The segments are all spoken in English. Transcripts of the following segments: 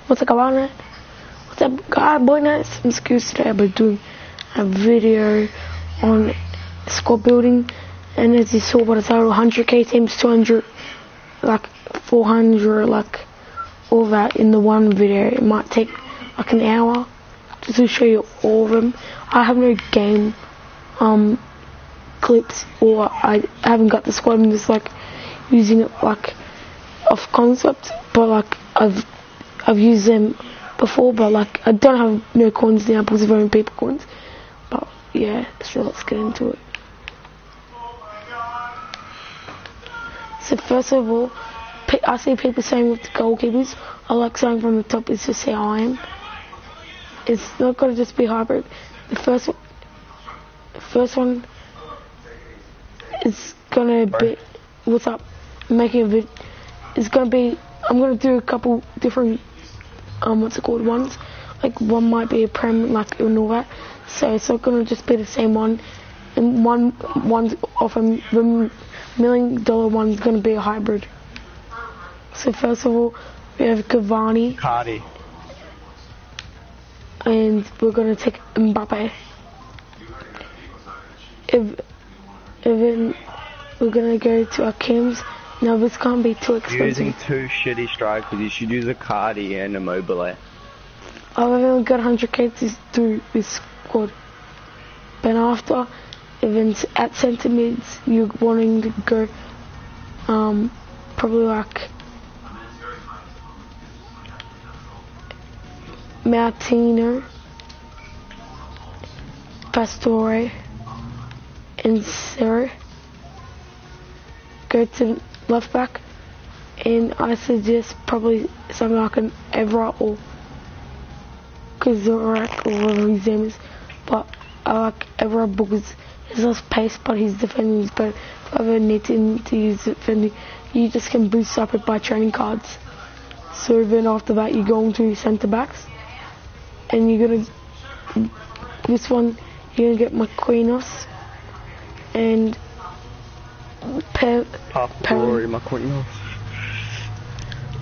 What's up, guys? What's up, guys? Boy, nice. I'm Scoots today. I'll be doing a video on squad building, and as you saw by the title, 100k teams, 200, like 400, like all that in the one video. It might take like an hour just to show you all of them. I have no game clips, or I haven't got the squad. I'm just like using it like off concept, but like I've used them before, but like I don't have no coins now because of only paper coins. But yeah, so let's get into it. So first of all, I see people saying with the goalkeepers, I like saying from the top is just how I am. It's not gonna just be hybrid. The first one is gonna be, what's up, making a vid. It's gonna be, I'm gonna do a couple different what's it called, ones. Like one might be a prem, like and all that. So it's not gonna just be the same one. And one's off the $1 million one's gonna be a hybrid. So first of all, we have Cavani. And we're gonna take Mbappe. Then we're gonna go to our Kims. Now this can't be too expensive. You're using two shitty strikers. You should use a Cardi and a Mobile. I've only got 100k through this squad. Then after, if at centre mids, you're wanting to go probably like Martino, Pastore, and Serra. Go to left back, and I suggest probably something like an Evra or Kazurak or whatever his name is. But I like Evra because he's less pace, but his defending is better. If I ever need to use defending, you just can boost up it by training cards. So then after that, you go into centre backs, and you're gonna this one you're gonna get Marquinhos and Marquinhos.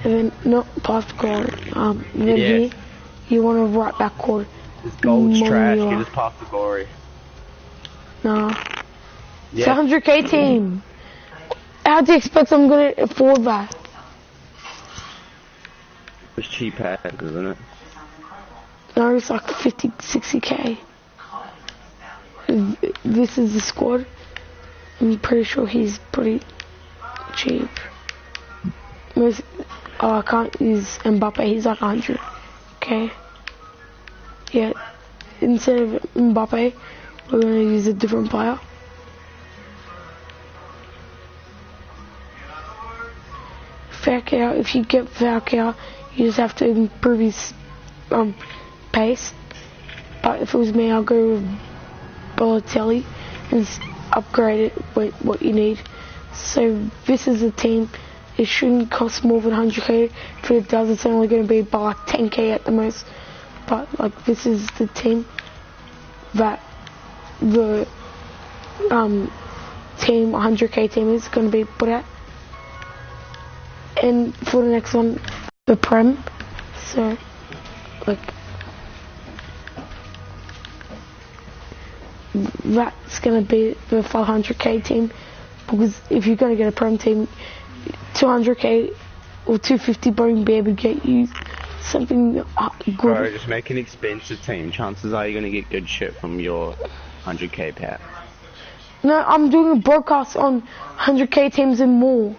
And then not past Glory. Then here you want a right back called This gold's trash. Get us past the Glory. Nah. It's a 100k team. How do you expect I'm gonna afford that? It's cheap ass, isn't it? No, it's like 50, 60k. This is the squad. I'm pretty sure he's pretty cheap. I can't use Mbappe, he's like 100. Okay. Yeah. Instead of Mbappe, we're gonna use a different player. Falcao, if you get Falcao, you just have to improve his pace. But if it was me, I'll go with Balotelli and upgrade it with what you need. So this is a team. It shouldn't cost more than 100k. If it does, it's only going to be by like 10k at the most. But like this is the team that the team 100k team is going to be put at. And for the next one, the Prem. So like that's gonna be the 500k team, because if you're gonna get a Prem team, 200k or 250 won't be able to get you something good. Bro, just make an expensive team. Chances are you're gonna get good shit from your 100k pack. No, I'm doing a broadcast on 100k teams and more.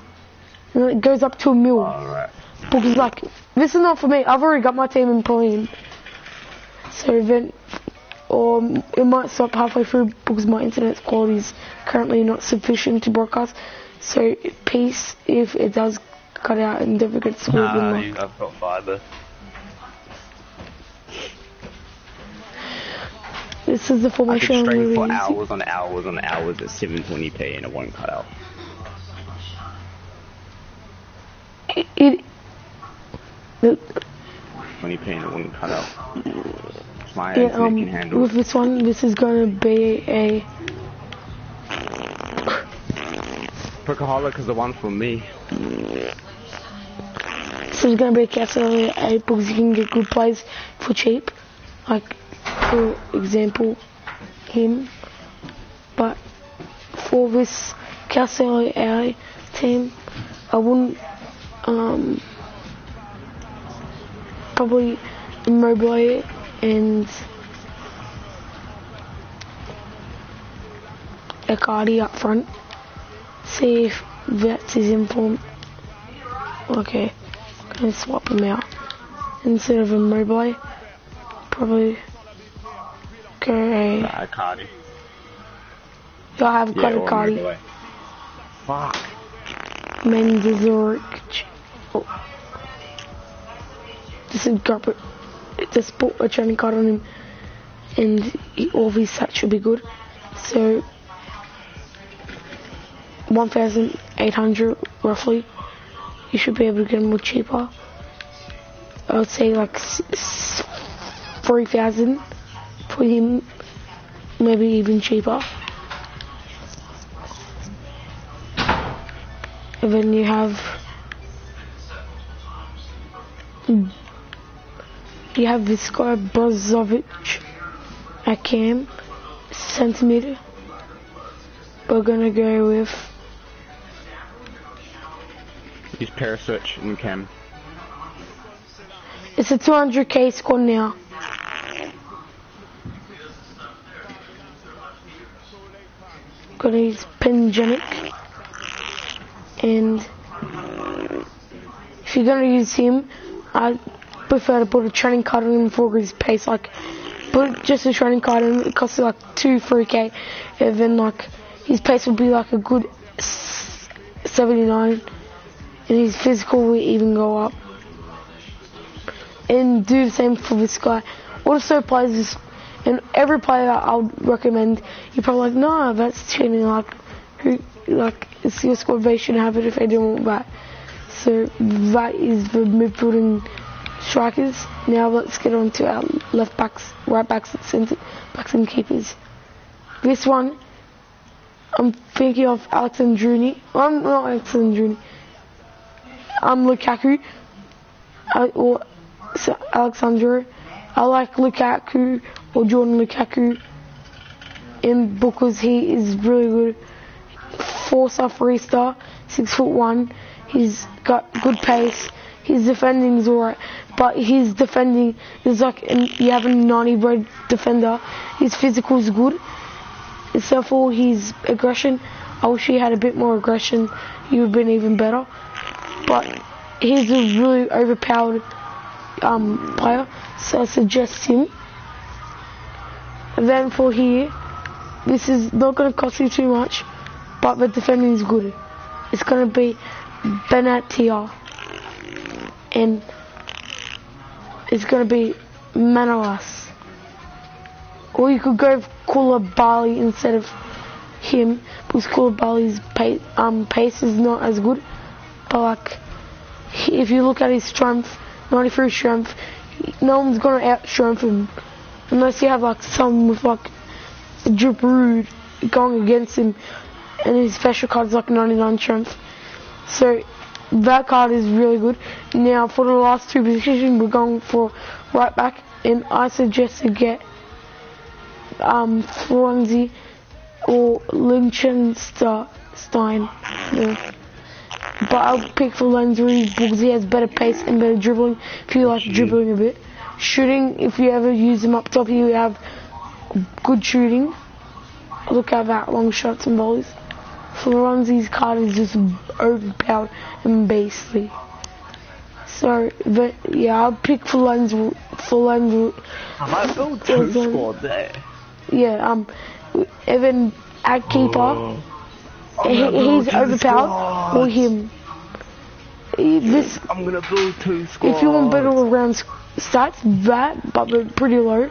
And it goes up to $1 million. Alright. Because like, this is not for me. I've already got my team in playing. So then, or it might stop halfway through because my internet quality is currently not sufficient to broadcast. So peace if it does cut out and never gets smooth. I've got fiber. This is the formation. I could stream for hours on hours on hours at 720p and it won't cut out. 20p and it wouldn't cut out. My internet can handle. With this one, this is gonna be a Perkaholic is the one for me. is going to be a Castelli 8 because you can get good players for cheap. Like, for example, him. But for this Castelli 8 team, I wouldn't probably Immobile and Icardi up front. See if Vets is in form. Okay, gonna swap him out instead of Immobile. Probably go Icardi. I have got Icardi. Fuck. Mendes. Oh. This is garbage. Just put a training card on him, and all of his stats should be good. So 1,800 roughly. You should be able to get him more cheaper. I would say like 3,000 for him, maybe even cheaper. And then you have this guy Brozovic at cam, centimeter. We're gonna go with. Use Perisic and Cam. It's a 200k squad now. Gonna use Pinjanic. And if you're gonna use him, I prefer to put a training card on him for his pace. Like, put just a training card on him, it costs like 2-3k, and then like his pace will be like a good 79, and his physical will even go up. And do the same for this guy. Also plays this, and every player I would recommend. You're probably like, no, that's cheating. Like, who, like, it's your squad. They should have it if they don't want that. So that is the midfield and strikers. Now let's get on to our left backs, right backs, and centre backs and keepers. This one, I'm thinking of Alexandrini. I'm not Alexandrini. I'm Lukaku. Or Alexandro. I like Lukaku or Jordan Lukaku in because he is really good. 4-star, 3-star, 6'1". He's got good pace. His defending is alright, but his defending is like you have a 90 bred defender. His physical is good. Except for his aggression, I wish he had a bit more aggression. He would have been even better. But he's a really overpowered player, so I suggest him. And then for here, this is not going to cost you too much, but the defending is good. It's going to be Benatia, and it's going to be Manolas. Or you could go with Koulibaly instead of him, because Koulibaly's pace is not as good. But like, if you look at his strength, 93 strength, no one's gonna out-strength him unless you have like someone with like a Giroud going against him, and his special card's like 99 strength. So that card is really good. Now for the last two positions, we're going for right back, and I suggest to get Florenzi or Liechtenstein. Yeah. But I'll pick Florenzi because he has better pace and better dribbling if you like dribbling a bit. Shooting, if you ever use him up top, you have good shooting. Look at that, long shots and volleys. Florenzi's card is just overpowered and beastly. So, but yeah, I'll pick Florenzi. I might build two squad there. Yeah, Evan at keeper. He's overpowered, or him. I'm gonna build two squads. If you want better all-round stats, that, but they're pretty low.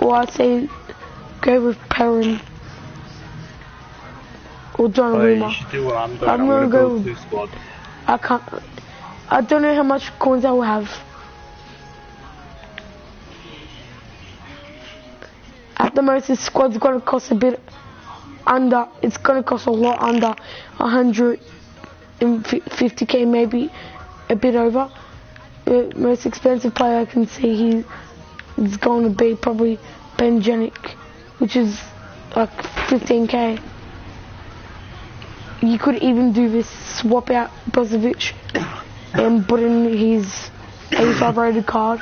Or I'd say go with Perrin or Donnarumma. You should do what I'm doing. I'm gonna go build two squads. I don't know how much coins I will have. At the most, this squad's gonna cost a bit under. It's gonna cost a lot under 150k, maybe a bit over. the most expensive player I can see he's going to be probably Ben Janik, which is like 15k. You could even do this, swap out Brozovic and put in his 85 rated card,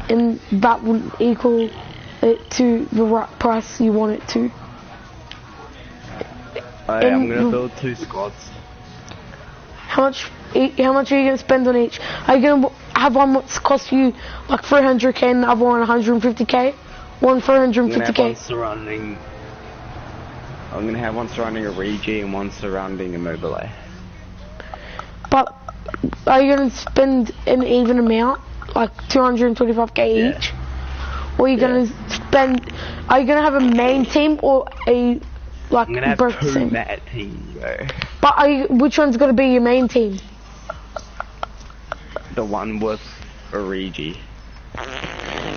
and that would equal it to the right price you want it to. I'm gonna build 2 squads. How much are you gonna spend on each? Are you gonna have one that's cost you like 300k and the other one 150k? One 350k. I'm gonna have one surrounding a Regi and one surrounding a Mobile. But are you gonna spend an even amount, like 225k each? Or are you gonna spend? Are you gonna have a main team or a like I'm gonna have both 2 team? meta teams, bro. But which one's gonna be your main team? The one with a Regi.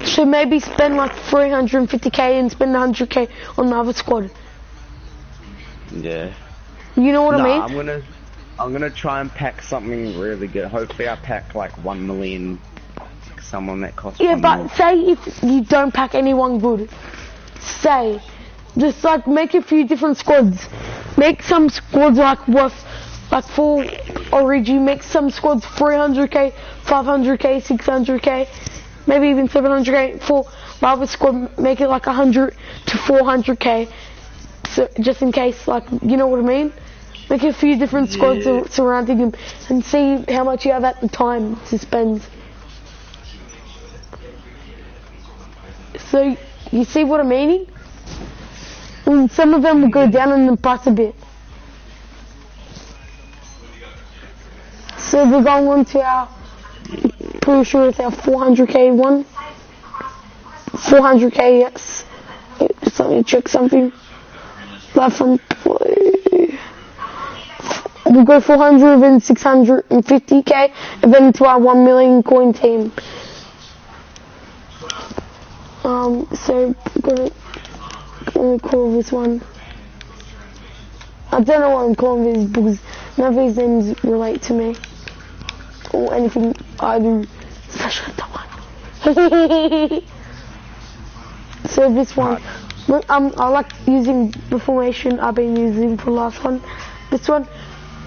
So maybe spend like 350k and spend 100k on the other squad. Yeah. You know what I mean? I'm gonna try and pack something really good. Hopefully I pack like 1 million, someone that costs. Yeah, 1 but million. say if you don't pack anyone good, say, just like make a few different squads. Make some squads like worth like for Origi, make some squads 300k, 500k, 600k, maybe even 700k. For the other squad, make it like 100 to 400k. So just in case, like, you know what I mean? Make a few different squads surrounding him and see how much you have at the time to spend. So you see what I'm meaning? And some of them will go down in the price a bit. So we're going on to our, pretty sure it's our 400k one. 400k, yes. Just let me check something. Left from play. We'll go 400 and 650k and then to our 1 million coin team. So gonna call this one. I don't know what I'm calling this because none of these names relate to me or anything I do, especially that one. So this one, I like using the formation I've been using for the last one. This one,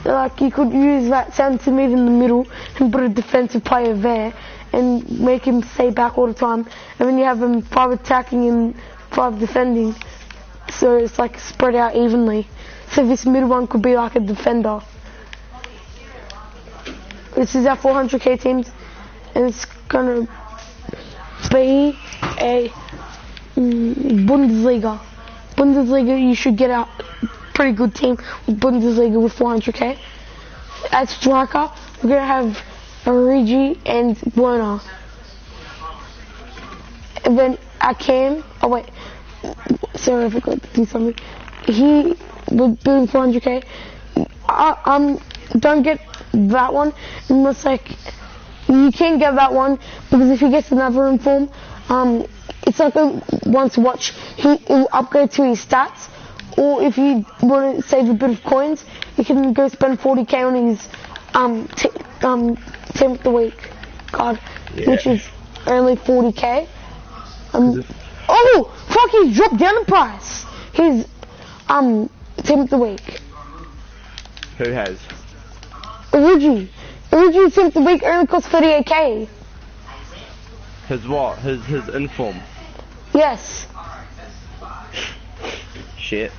like you could use that centimeter in the middle and put a defensive player there and make him stay back all the time, and then you have him 5 attacking and 5 defending, so it's like spread out evenly. So this middle one could be like a defender. This is our 400k teams, and it's gonna be a Bundesliga. Bundesliga, you should get a pretty good team with Bundesliga with 400k. At striker, we're gonna have Origi and Werner. And then Akem, oh wait, sorry I forgot to do something. He would build 400k. Don't get that one unless like, you can't get that one because if he gets another inform, it's like a once watch, he'll upgrade to his stats, or if you want to save a bit of coins, you can go spend 40k on his team of the week card, which is only 40k. Oh fuck, he dropped down the price. His team of the week. Who has? Origi team of the week only costs 38k. His what? His inform. Yes. Shit.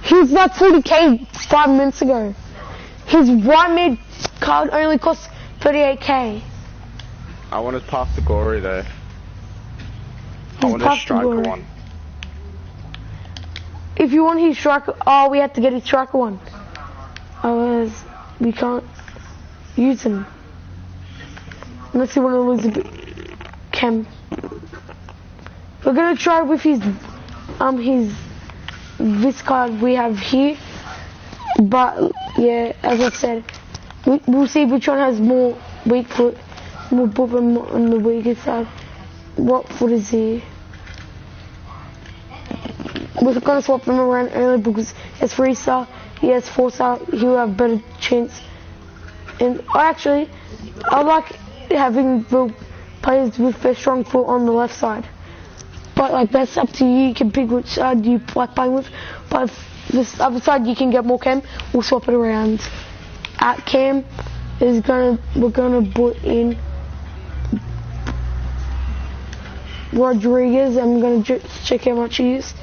He was like 40k 5 minutes ago. His right mid card only costs 38k. I want his past the glory though. I want his striker one. If you want his striker, oh, we have to get his striker one. Otherwise, we can't use him. Unless you want to lose a bit. Chem. We're gonna try with his this card we have here, but yeah, as I said, we'll see which one has more weak foot. We'll put him on the weaker side. What foot is he? We're gonna swap them around early because he has 3-star, he has 4-star, he'll have better chance. And actually, I like having the players with their strong foot on the left side. But like that's up to you. You can pick which side you like playing with. But if this other side you can get more cam, we'll swap it around. At cam we're gonna put in Rodriguez. I'm gonna check how much he is.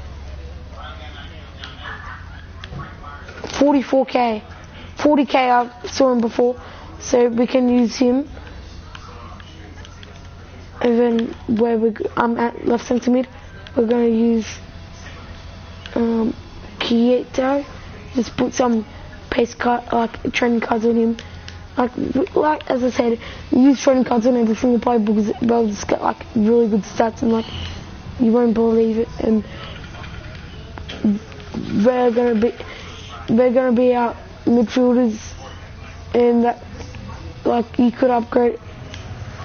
44k. 40k I saw him before, so we can use him. And then where I'm at left centre mid, we're gonna use Quieto. Just put some pace card, like training cards on him. Like as I said, use training cards on every single player because they'll just get like really good stats and like you won't believe it. And they're gonna be our midfielders, and that like you could upgrade.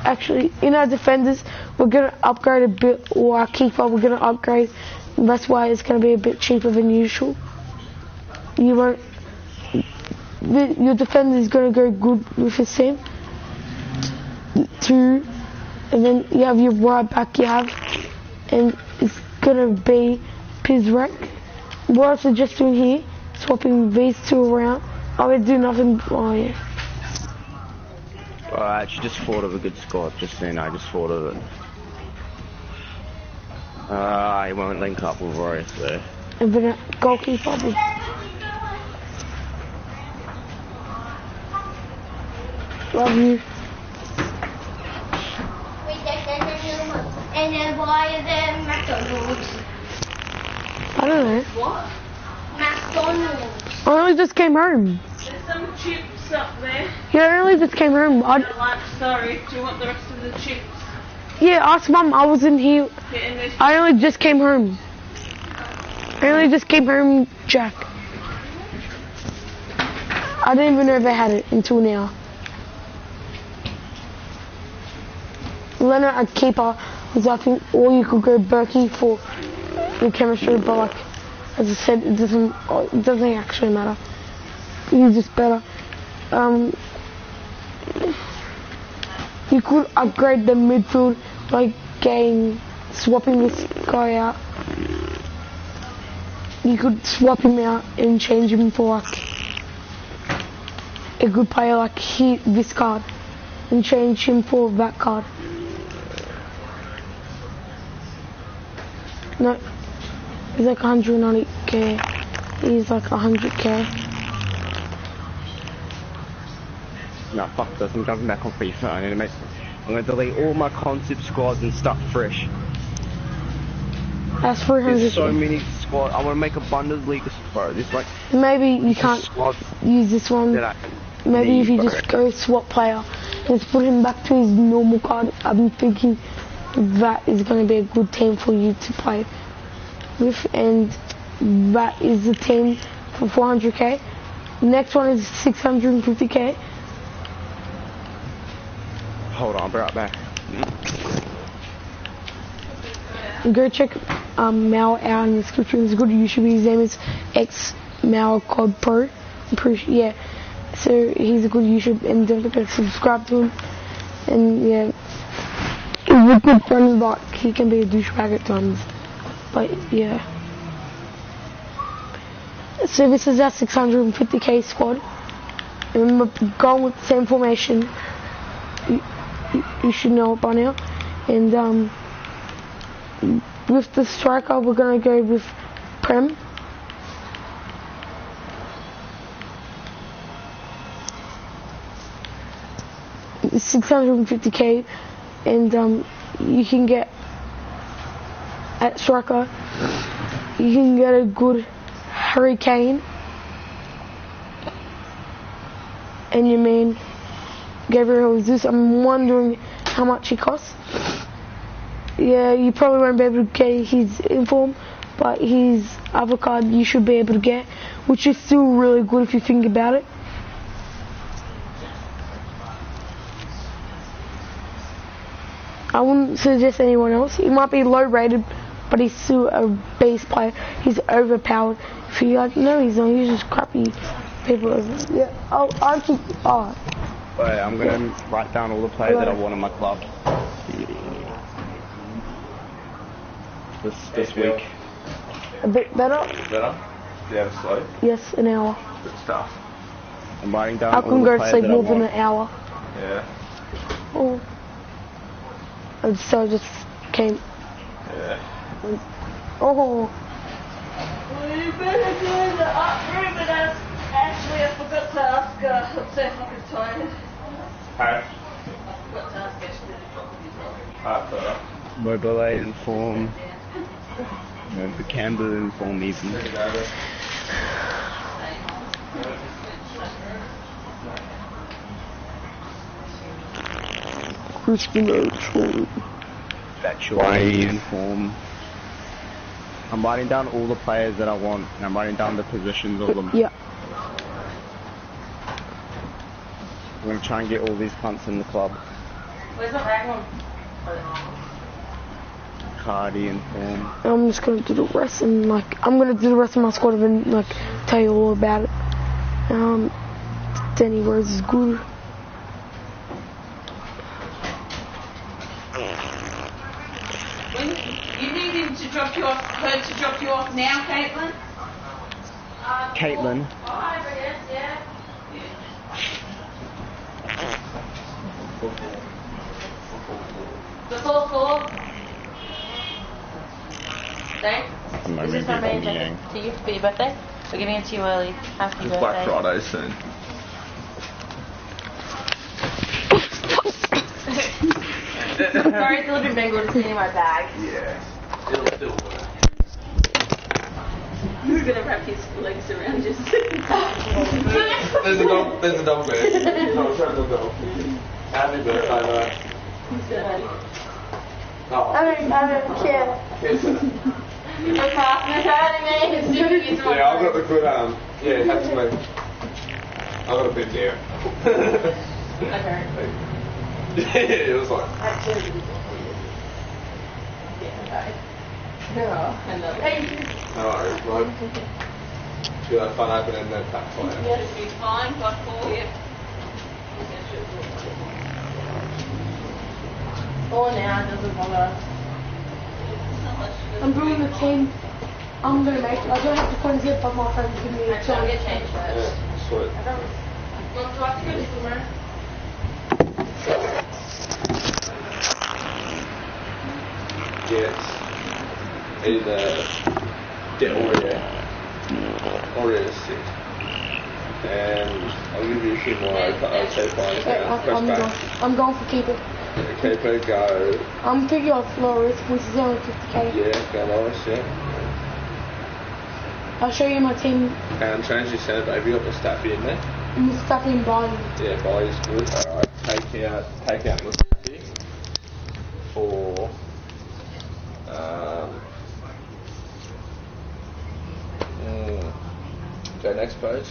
Actually, in our defenders, we're gonna upgrade a bit, or our keeper we're gonna upgrade. And that's why it's gonna be a bit cheaper than usual. You won't. Your defender is gonna go good with his team. 2, and then you have your right back. And it's gonna be Pizrek. What I suggest doing here, swapping these two around. I would do nothing. Oh yeah. Well, I actually just thought of a good squad. Just then, I just thought of it. I won't link up with Roy, so. And then goalkeeper. Love you. And then why are there McDonald's? I don't know. What? McDonald's. I only just came home. There's some chips up there. Yeah, I only just came home. Sorry, do you want the rest of the chips? Yeah, ask Mum. I was in here. Get in this. I only just came home. Jack. I didn't even know they had it until now. Leonard at keeper was I think, or you could go Berkey for the chemistry, but like as I said, it doesn't actually matter. He's just better. You could upgrade the midfield by swapping this guy out. You could swap him out and change him for like a good player like this card and change him for that card. No, he's like 190k. He's like 100k. No, fuck this. I'm jumping back on FIFA. I'm gonna delete all my concept squads and start fresh. That's 300. There's so many squads. I want to make a Bundesliga squad. There's like. Maybe you can't use this one. Maybe if you just go swap player and just put him back to his normal card. I'm thinking that is going to be a good team for you to play with, and that is the team for 400k. Next one is 650k. Hold on, I'll be right back. Go check Mal out in the description. It's good YouTube. His name is X Mal Cod Pro. I'm pretty sure, yeah. So he's a good YouTube, and don't forget to subscribe to him. And yeah, he's a good friend, but he can be a douchebag at times. But yeah. So this is our 650k squad. And we're going with the same formation. You should know it by now. And with the striker, we're gonna go with Prem. It's 650k, and you can get at striker. You can get a good Hurricane, and your man Gabriel Jesus. I'm wondering how much he costs. Yeah, you probably won't be able to get his inform, but his other card you should be able to get, which is still really good if you think about it. I wouldn't suggest anyone else. He might be low rated, but he's still a base player. He's overpowered. If you're like, no, he's not. He's just crappy people. Yeah. Wait, I'm gonna write down all the players that I want in my club. This week. A bit better? Better? Do you have a sleep? Yes, an hour. Good stuff. I'm writing down I all couldn't the go to players sleep that I more than want. an hour. Yeah. Oh. And so I just came. Yeah. Oh. Well, you better do the uproom, but actually I forgot to ask her. I'm so fucking tired. Hey. I forgot to ask her. She did a drop of his off. Better. Mobilate and form. The Canberra and form even. Crispy form. Batshuayi and form. I'm writing down all the players that I want, and I'm writing down the positions of them. Yeah. I'm gonna try and get all these cunts in the club. Where's my rag Cardi and form. I'm just gonna do the rest and I'm gonna do the rest of my squad and tell you all about it. Danny Rose is good. When you need him to drop you off, her to drop you off now, Caitlin? Caitlin. Before 4. Dave? I'm This is my main present to you for your birthday. We're giving it to you early. Happy It's birthday. Black Friday soon. Sorry, it's a little bit mangled. It's in my bag. Yeah. It'll still work. Who's gonna wrap his legs around just There's a dog. There's a dog there. No, show the dog. Happy birthday, mate. Oh. I don't care. Kiss it. What's happening? It's doing his Yeah, I've got the good arm. Yeah, have to me. I've got a bit there. Okay. Yeah, it was like. No, another. No worries, mate. You'll have fun opening that pack for you. Should be fine, but for you. Oh, now it doesn't bother. I'm bringing the team. I'm gonna make it. I don't have to put it, but my friends give me a Actually, I'll get changed Yeah, first. sweet. Do I have to go to somewhere? Get either Oreo is sick. And I'll give you a few more okay fine now. I'm going for keeper. Keeper, go. I'm picking off Loris, which is only 50k. Yeah, go Loris, yeah. I'll show you my team. And change your centre, baby. You got Mustafi in there. Mustafi and Bali. Yeah, Bali's good. Alright, take out Mustafi for go next page.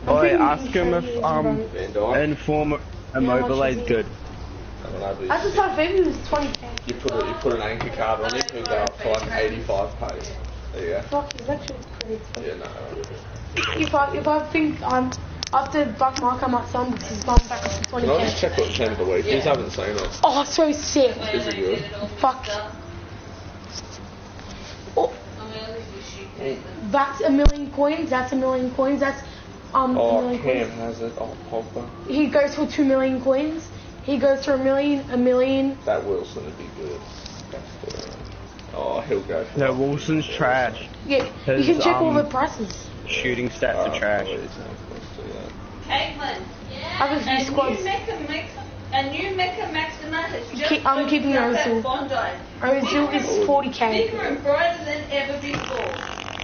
Oi, ask him if Van Dijk. inform Immobile is good. I don't know, but I just thought Baby was 20k. you put an anchor card on it, it'll go up for like 85 pace. There you go. Fuck, it's actually pretty expensive. Yeah, no. If I think I'm after Buck Mark, I might sell him because he's gone back up to Can I just 20k. check what the team of the week is? I haven't seen it. Oh, so sick. Is it good? Fuck. Oh, I'm gonna leave you shoot, Caitlin. that's a million coins. That's a million coins. That's a Oh, million Cam coins. has it. Oh, Pogba. He goes for 2 million coins. He goes for a million. That Wilson would be good. Oh, he'll go for No, Wilson's trash. Yeah, you His, can check all the prices. Shooting stats are trash. Caitlin, I have a few squads. a new Mecca Maxima has just I'm keeping opened up Ozil. at Bondi. Ozil is 40k. Bigger and brighter than ever before.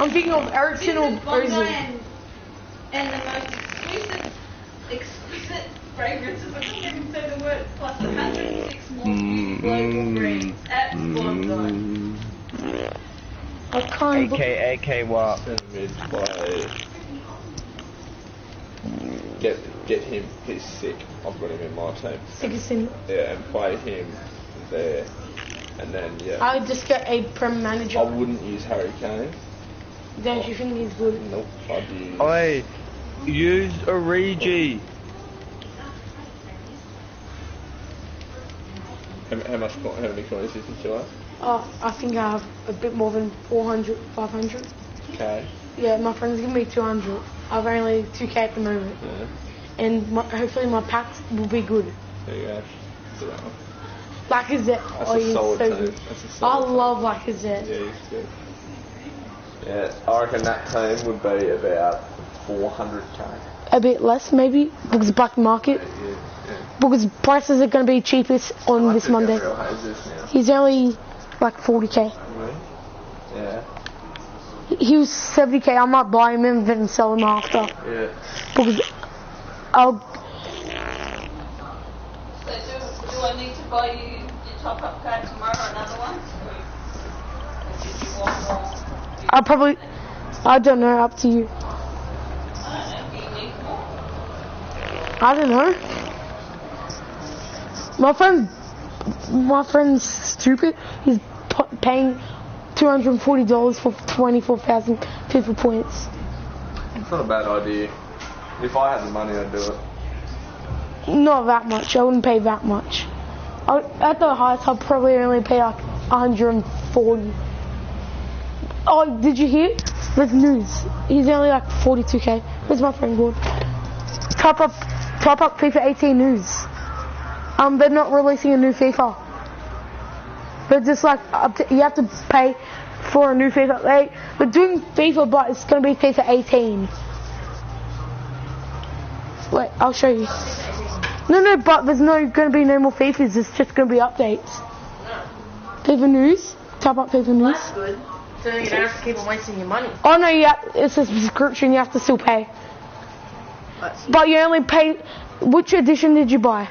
I'm thinking of Ericsson or Visit Bondi Ozil. and the most exquisite fragrances, I can't even say the word, plus 106 more global brands at Bondi. I can't book. AK what? Mid play. Get him. He's sick. I've got him in my team. Sigerson. Yeah, and play him there, and then yeah. I would just get a Prem I manager. wouldn't use Harry Kane. Don't you think he's good? Nope. I'd use. Oi, Use a Regi. How many coins is it to us? I think I have a bit more than 400, 500. Okay. Yeah, my friend's giving me 200. I've only 2k at the moment. Yeah. And hopefully my packs will be good. There you go. Do that one. Lacazette. That's Oh, a he's solid so team. good. That's a I solid team. love Lacazette. Yeah, he's good. Yeah, I reckon that team would be about 400k. A bit less maybe because of black market. Yeah. Because prices are going to be cheapest on this Monday. Gabriel Jesus now. He's only like 40k. Really? Yeah. He was 70k. I might buy him and then sell him after. Yeah. Because I'll. So do I need to buy you your top-up card tomorrow or another one? Or did you want more? I'll probably. I don't know. Up to you. I don't know. Do you need more? I don't know. My friend's stupid. He's paying $240 for 24,000 FIFA points. It's not a bad idea. If I had the money, I'd do it. Not that much. I wouldn't pay that much. At the highest, I'll probably only pay like 140. Oh, did you hear? There's news. He's only like 42k. Where's my friend Gord? Top up FIFA 18 news. They're not releasing a new FIFA. They're just like you have to pay for a new FIFA. They're doing FIFA, but it's gonna be FIFA 18. Wait, I'll show you. No, but there's gonna be no more FIFAs. It's just gonna be updates. FIFA news. Top up FIFA news. That's good. So you don't have to keep on wasting your money. Oh no, it's a subscription. You have to still pay. But you only pay. Which edition did you buy?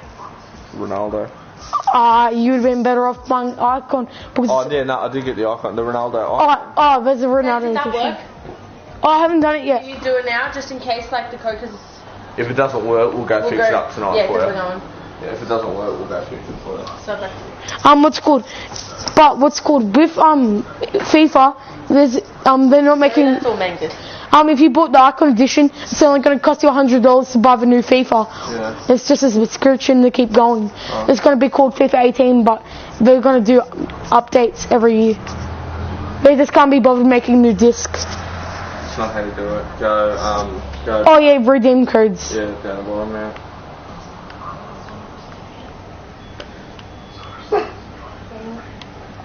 Ronaldo. You would have been better off buying Icon. Because Oh, yeah, no, I did get the icon, the Ronaldo icon. oh, there's a Ronaldo Did that edition. work? Oh, I haven't done it Can yet. you do it now, just in case, like the cocos? If it doesn't work, we'll go fix it up tonight Yeah, for because you. we're going. Yeah, if it doesn't work, we'll go fix it for you. So like, What's called with FIFA? They're not making. that's all mangled. If you bought the Icon edition, it's only going to cost you $100 to buy the new FIFA. Yeah. It's just a subscription to keep going. It's going to be called FIFA 18, but they're going to do updates every year. They just can't be bothered making new discs. That's not how you do it. Go. Oh yeah, redeem codes. Yeah, down the bottom now.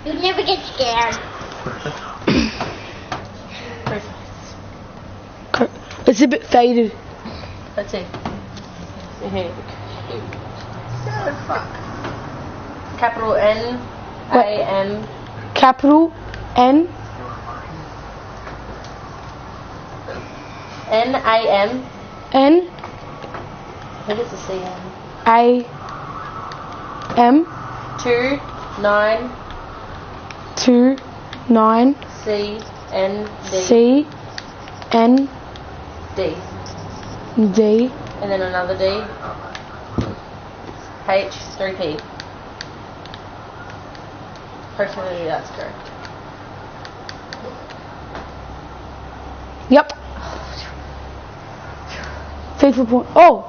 You never get scared. It's a bit faded. Let's see. Capital N A M. Capital N N A M. N I think it's a C M. A M 29 C N D C N D. D And then another D. H 3P. Hopefully that's correct. Yep. FIFA point. Oh,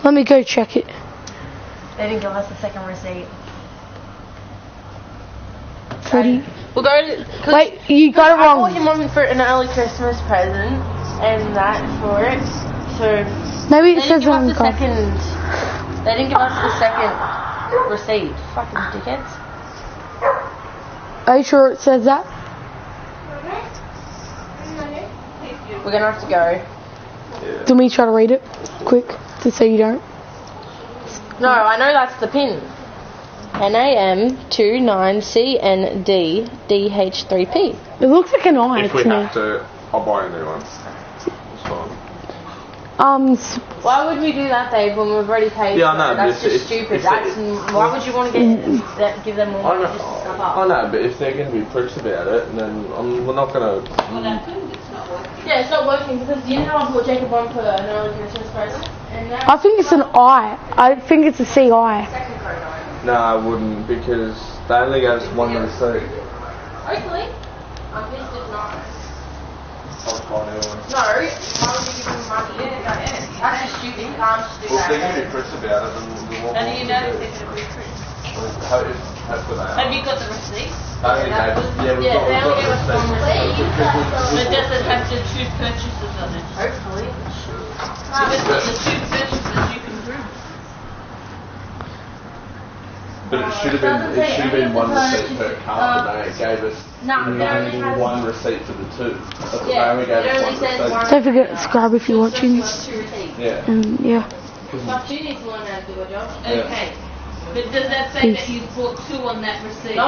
let me go check it. They didn't give us the second receipt. 40. We'll go to. Wait, you got it I bought wrong. him one for an early Christmas present and that for it. So Maybe they it didn't says give on us the the card. second. They didn't give us the second receipt. Fucking dickheads. Are you sure it says that? We're gonna have to go. Do me try to read it quick to say you don't? No, I know that's the pin. NAM 29CND DH3P. It looks like an eye If we to me. have to, I'll buy a new one. It's fine. Why would we do that, Dave, when we've already paid Yeah, for I know, it? but That's just stupid. Why would you want to give them more money just to stuff up? I know, but if they're going to be pricks about it, then we're not going to. Yeah, it's not working because you know how I bought Jacob one for an early Christmas present? And now I think it's an I. I think it's a CI. second code. No, I wouldn't, because they only gave us one receipt. Hopefully. I'm pissed if not. I'll find anyone. No, why would you give them money? That's just stupid. You can't just do Well, if they're that. going to be press about it, then we'll How do you know if they're going to be free? Hopefully they are. Have you got the receipt? I think we've Yeah, got they only give us the one receipt. But does it have the two receipt. purchases on it? Hopefully. If it's got the two purchases, you can prove it. But it should have been one receipt per car, but they gave us one receipt for the two. They only gave us one receipt. Don't forget to subscribe if you're watching. Yeah. And yeah. But you need to learn how to do a job. Yeah. Okay. But does that say that you bought two on that receipt? No.